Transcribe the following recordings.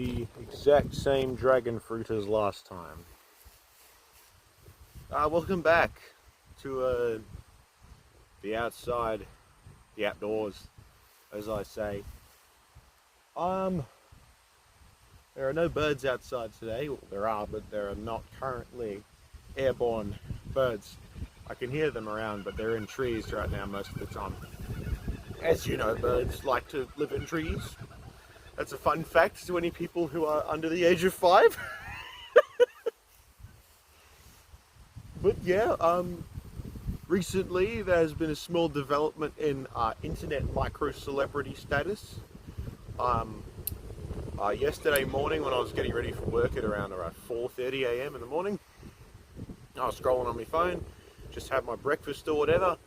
the exact same dragon fruit as last time. Welcome back to the outside, the outdoors, as I say. There are no birds outside today. Well, there are, but there are not currently airborne birds. I can hear them around, but they're in trees right now most of the time. As you know, birds like to live in trees. That's a fun fact to any people who are under the age of 5. But yeah, recently there's been a small development in internet micro-celebrity status. Yesterday morning when I was getting ready for work at around 4:30 a.m. in the morning, I was scrolling on my phone, just had my breakfast or whatever,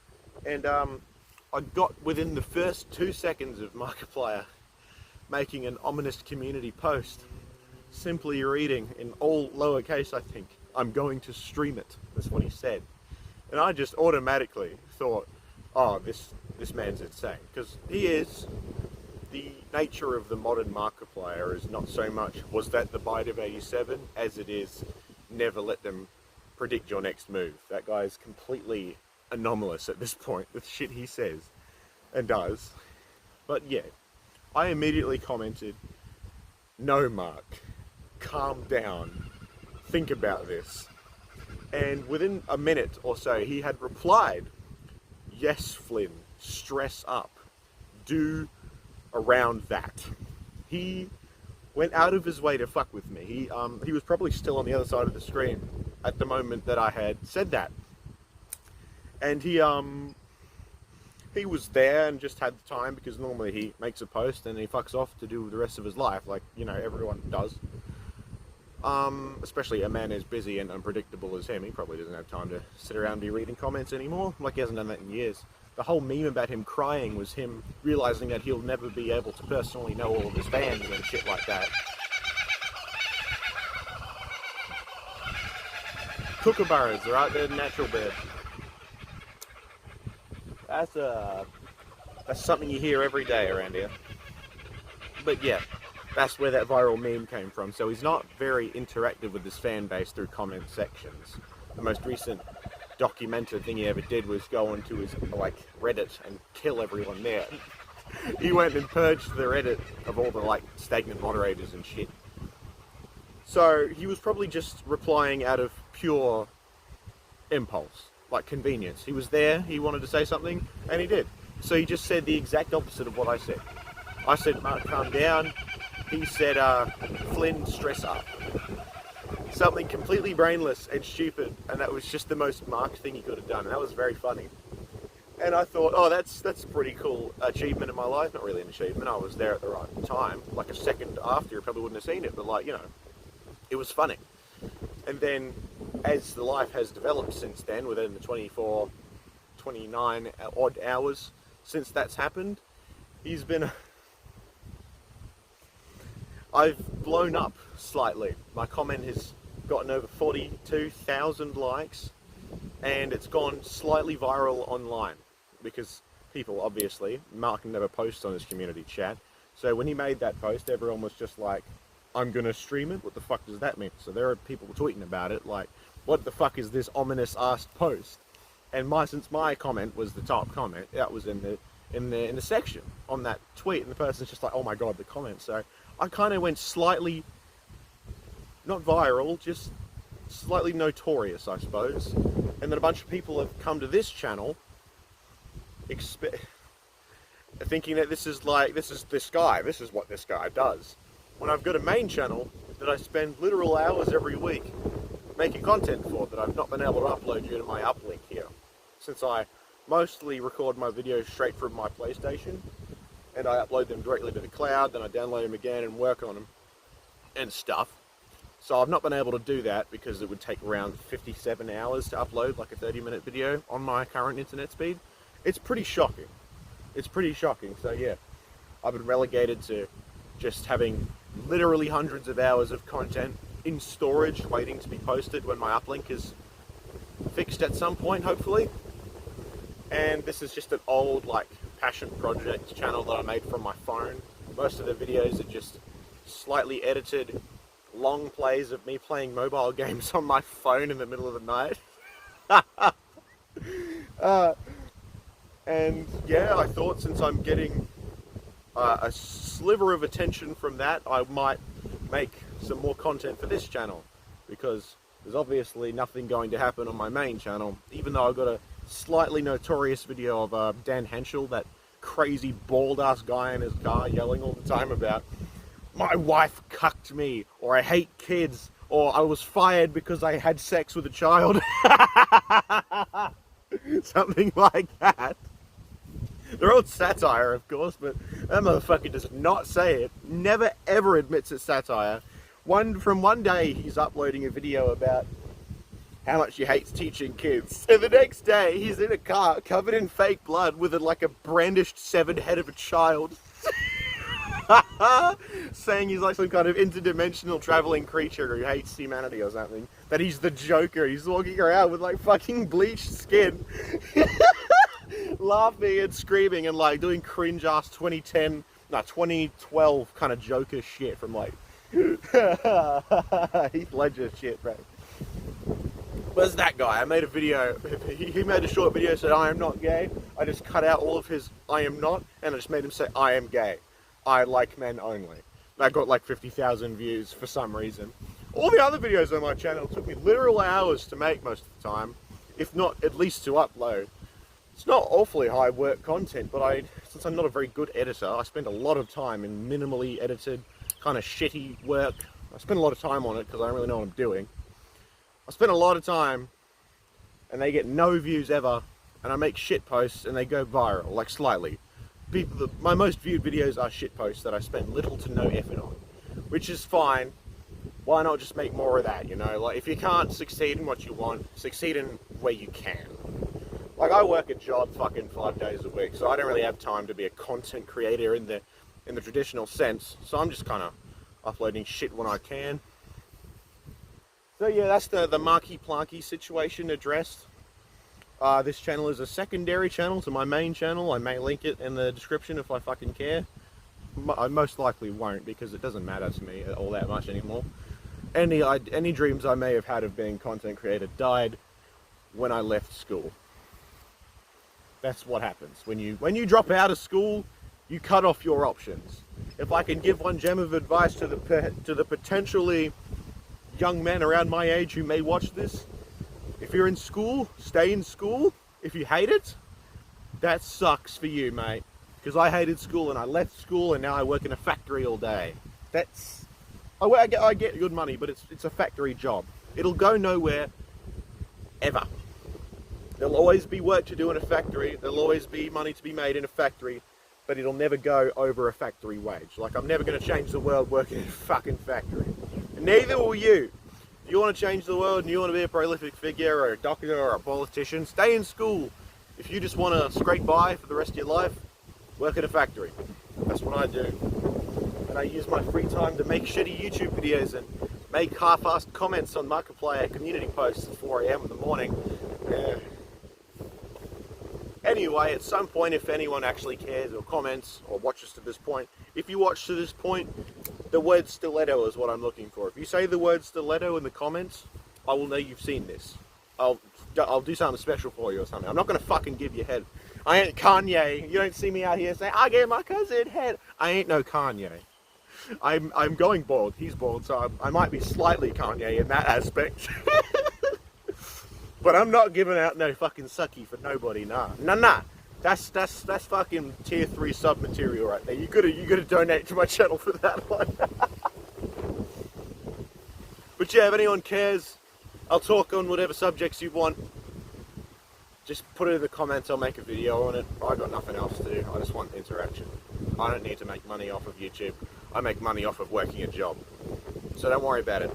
and I got within the first 2 seconds of Markiplier making an ominous community post, simply reading in all lowercase, I think, "I'm going to stream it." That's what he said. And I just automatically thought, oh, this man's insane. Because he is. The nature of the modern Markiplier is not so much, was that the bite of 87, as it is, never let them predict your next move. That guy is completely anomalous at this point with shit he says and does. But yeah, I immediately commented, "No, Mark, calm down, think about this." And within a minute or so, he had replied, "Yes, Flynn, stress up, do around that." He went out of his way to fuck with me. He was probably still on the other side of the screen at the moment that I had said that. And he was there and just had the time, because normally he makes a post and he fucks off to do the rest of his life, like, you know, everyone does. Especially a man as busy and unpredictable as him. He probably doesn't have time to sit around and be reading comments anymore, like he hasn't done that in years. The whole meme about him crying was him realizing that he'll never be able to personally know all of his fans and shit like that. Kookaburras, right? They're natural bird. That's something you hear every day around here. But yeah, that's where that viral meme came from. So he's not very interactive with his fan base through comment sections. The most recent documented thing he ever did was go onto his Reddit and kill everyone there. He went and purged the Reddit of all the stagnant moderators and shit. So he was probably just replying out of pure impulse, like convenience. He was there, he wanted to say something, and he did. So he just said the exact opposite of what I said. I said, "Mark, calm down." He said, "Flynn, stress up." Something completely brainless and stupid, and that was just the most Mark thing he could have done, and that was very funny. And I thought, oh, that's a pretty cool achievement in my life. Not really an achievement, I was there at the right time. Like a second after, you probably wouldn't have seen it, but it was funny. And then, as the life has developed since then, within the 24, 29 odd hours since that's happened, I've blown up slightly. My comment has gotten over 42,000 likes, and it's gone slightly viral online, because people, obviously, Mark never posts on his community chat, so when he made that post, everyone was just like, "I'm gonna stream it? What the fuck does that mean?" So there are people tweeting about it, like, what the fuck is this ominous ass post? And since my comment was the top comment, that was in the section on that tweet, and the person's just like, "Oh my god, the comment." So I kind of went slightly, not viral, just slightly notorious, I suppose. And then a bunch of people have come to this channel thinking that this is what this guy does. When I've got a main channel that I spend literal hours every week making content for, that I've not been able to upload due to my uplink here. Since I mostly record my videos straight from my PlayStation, and I upload them directly to the cloud, then I download them again and work on them and stuff. So I've not been able to do that because it would take around 57 hours to upload like a 30-minute video on my current internet speed. It's pretty shocking. It's pretty shocking. So yeah, I've been relegated to just having literally hundreds of hours of content in storage waiting to be posted when my uplink is fixed at some point, hopefully. And this is just an old passion project channel that I made from my phone. Most of the videos are just slightly edited long plays of me playing mobile games on my phone in the middle of the night. And yeah, I thought since I'm getting a sliver of attention from that, I might make some more content for this channel, because there's obviously nothing going to happen on my main channel, even though I've got a slightly notorious video of Dan Henschel, that crazy bald ass guy in his car yelling all the time about my wife cucked me, or I hate kids, or I was fired because I had sex with a child. Something like that. They're all satire, of course, but that motherfucker does not say it. Never ever admits it's satire. From one day he's uploading a video about how much he hates teaching kids, and the next day he's in a car covered in fake blood with like a brandished severed head of a child. Saying he's like some kind of interdimensional traveling creature who hates humanity or something. That he's the Joker. He's walking around with like fucking bleached skin. Laughing and screaming and like doing cringe ass 2012 kind of Joker shit from like Heath Ledger shit, bro. Where's that guy? I made a video, he made a short video, said I am not gay. I just cut out all of his I am not, and I just made him say I am gay. I like men only. I got like 50,000 views for some reason. All the other videos on my channel took me literal hours to make most of the time, if not at least to upload. It's not awfully high work content, but since I'm not a very good editor, I spend a lot of time in minimally edited, kind of shitty work. I spend a lot of time on it because I don't really know what I'm doing. I spend a lot of time, and they get no views ever, and I make shit posts, and they go viral, like slightly. My most viewed videos are shit posts that I spend little to no effort on, which is fine. Why not just make more of that, you know? Like, if you can't succeed in what you want, succeed in where you can. Like, I work a job fucking 5 days a week, so I don't really have time to be a content creator in the traditional sense. So I'm just kind of uploading shit when I can. So yeah, that's the Markiplier situation addressed. This channel is a secondary channel to my main channel. I may link it in the description if I fucking care. I most likely won't, because it doesn't matter to me all that much anymore. Any dreams I may have had of being a content creator died when I left school. That's what happens. When you drop out of school, you cut off your options. If I can give one gem of advice to the potentially young men around my age who may watch this, if you're in school, stay in school. If you hate it, that sucks for you, mate. Because I hated school and I left school and now I work in a factory all day. I get good money, but it's a factory job. It'll go nowhere, ever. There'll always be work to do in a factory. There'll always be money to be made in a factory, but it'll never go over a factory wage. Like, I'm never going to change the world working in a fucking factory. And neither will you. If you want to change the world and you want to be a prolific figure or a doctor or a politician, stay in school. If you just want to scrape by for the rest of your life, work in a factory. That's what I do. And I use my free time to make shitty YouTube videos and make half-assed comments on Markiplier community posts at 4 AM in the morning. Anyway, at some point, if anyone actually cares or comments or watches to this point, if you watch to this point, the word stiletto is what I'm looking for. If you say the word stiletto in the comments, I will know you've seen this. I'll do something special for you or something. I'm not going to fucking give you head. I ain't Kanye. You don't see me out here saying, I gave my cousin head. I ain't no Kanye. I'm going bald. He's bald, so I might be slightly Kanye in that aspect. But I'm not giving out no fucking sucky for nobody, nah. Nah. That's fucking tier 3 sub material right there. You gotta donate to my channel for that one. But yeah, if anyone cares, I'll talk on whatever subjects you want. Just put it in the comments, I'll make a video on it. I got nothing else to do, I just want interaction. I don't need to make money off of YouTube. I make money off of working a job. So don't worry about it.